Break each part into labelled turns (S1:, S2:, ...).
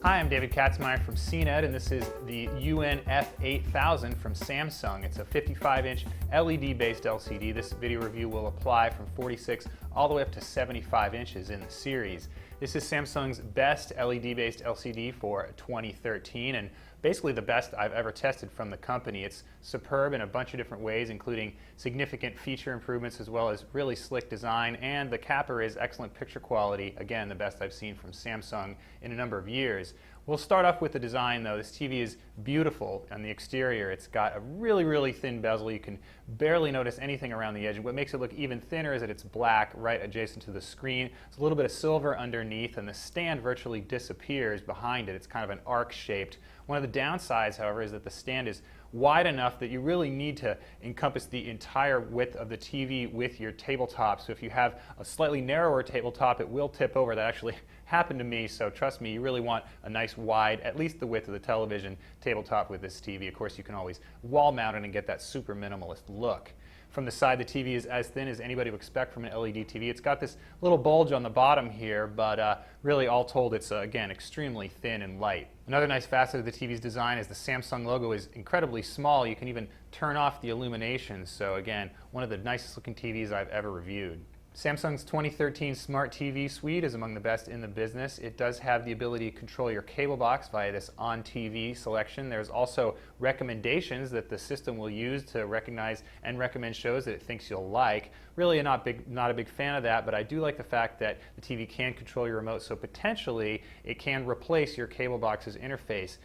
S1: Hi, I'm David Katzmeyer from CNET, and this is the UNF8000 from Samsung. It's a 55-inch LED-based LCD. This video review will apply from 46 all the way up to 75 inches in the series. This is Samsung's best LED-based LCD for 2013, and basically the best I've ever tested from the company. It's superb in a bunch of different ways, including significant feature improvements as well as really slick design, and the capper is excellent picture quality. Again, the best I've seen from Samsung in a number of years. We'll start off with the design though. This TV is beautiful on the exterior. It's got a really thin bezel. You can barely notice anything around the edge. What makes it look even thinner is that it's black right adjacent to the screen. There's a little bit of silver underneath, and the stand virtually disappears behind it. It's kind of an arc shaped. One of the downsides, however, is that the stand is wide enough that you really need to encompass the entire width of the TV with your tabletop. So if you have a slightly narrower tabletop, it will tip over. That actually happened to me, so trust me, you really want a nice wide, at least the width of the television tabletop with this TV. Of course, you can always wall mount it and get that super minimalist look. From the side, the TV is as thin as anybody would expect from an LED TV. It's got this little bulge on the bottom here, but really all told, it's again extremely thin and light. Another nice facet of the TV's design is the Samsung logo is incredibly small. You can even turn off the illumination, so again, one of the nicest looking TVs I've ever reviewed. Samsung's 2013 Smart TV Suite is among the best in the business. It does have the ability to control your cable box via this On TV selection. There's also recommendations that the system will use to recognize and recommend shows that it thinks you'll like. Really not a big fan of that, but I do like the fact that the TV can control your remote, so potentially it can replace your cable box's interface.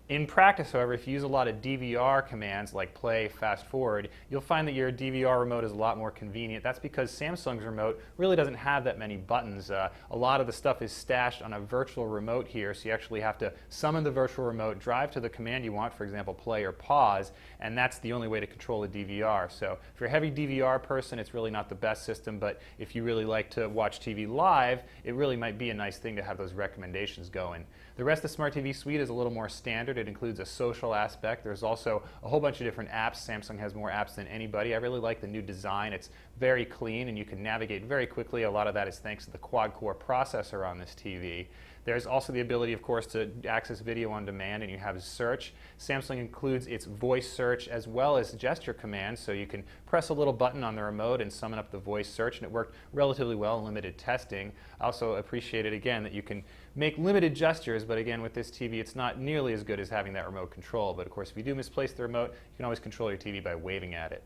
S1: In practice, however, if you use a lot of DVR commands like play, fast forward, you'll find that your DVR remote is a lot more convenient. That's because Samsung's remote really doesn't have that many buttons. A lot of the stuff is stashed on a virtual remote here, so you actually have to summon the virtual remote, drive to the command you want, for example, play or pause, and that's the only way to control the DVR. So if you're a heavy DVR person, it's really not the best system, but if you really like to watch TV live, it really might be a nice thing to have those recommendations going. The rest of the Smart TV Suite is a little more standard. It includes a social aspect. There's also a whole bunch of different apps. Samsung has more apps than anybody. I really like the new design. It's very clean and you can navigate very quickly. A lot of that is thanks to the quad-core processor on this TV. There's also the ability, of course, to access video on demand, and you have search. Samsung includes its voice search as well as gesture commands, so you can press a little button on the remote and summon up the voice search, and it worked relatively well in limited testing. I also appreciate it, again, that you can make limited gestures, but again, with this TV, it's not nearly as good as having that remote control. But of course, if you do misplace the remote, you can always control your TV by waving at it.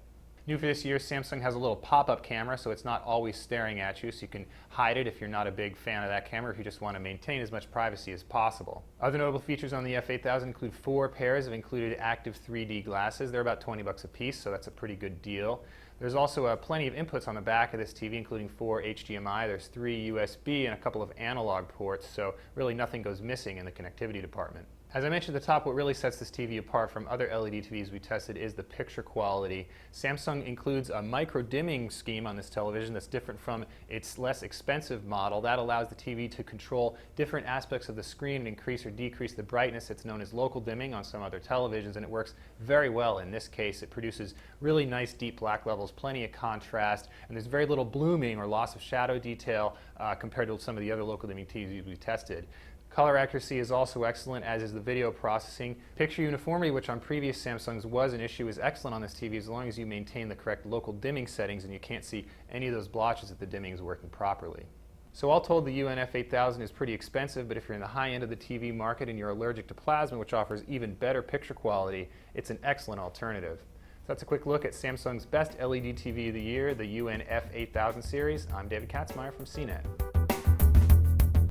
S1: New for this year, Samsung has a little pop-up camera, so it's not always staring at you, so you can hide it if you're not a big fan of that camera, if you just want to maintain as much privacy as possible. Other notable features on the F8000 include 4 pairs of included active 3D glasses. They're about 20 bucks a piece, so that's a pretty good deal. There's also plenty of inputs on the back of this TV, including 4 HDMI. There's 3 USB and a couple of analog ports, so really nothing goes missing in the connectivity department. As I mentioned at the top, what really sets this TV apart from other LED TVs we tested is the picture quality. Samsung includes a micro dimming scheme on this television that's different from its less expensive model. That allows the TV to control different aspects of the screen and increase or decrease the brightness. It's known as local dimming on some other televisions, and it works very well in this case. It produces really nice deep black levels, plenty of contrast, and there's very little blooming or loss of shadow detail compared to some of the other local dimming TVs we tested. Color accuracy is also excellent, as is the video processing. Picture uniformity, which on previous Samsungs was an issue, is excellent on this TV as long as you maintain the correct local dimming settings and you can't see any of those blotches if the dimming is working properly. So all told, the UNF8000 is pretty expensive, but if you're in the high end of the TV market and you're allergic to plasma, which offers even better picture quality, it's an excellent alternative. So that's a quick look at Samsung's best LED TV of the year, the UNF8000 series. I'm David Katzmeyer from CNET.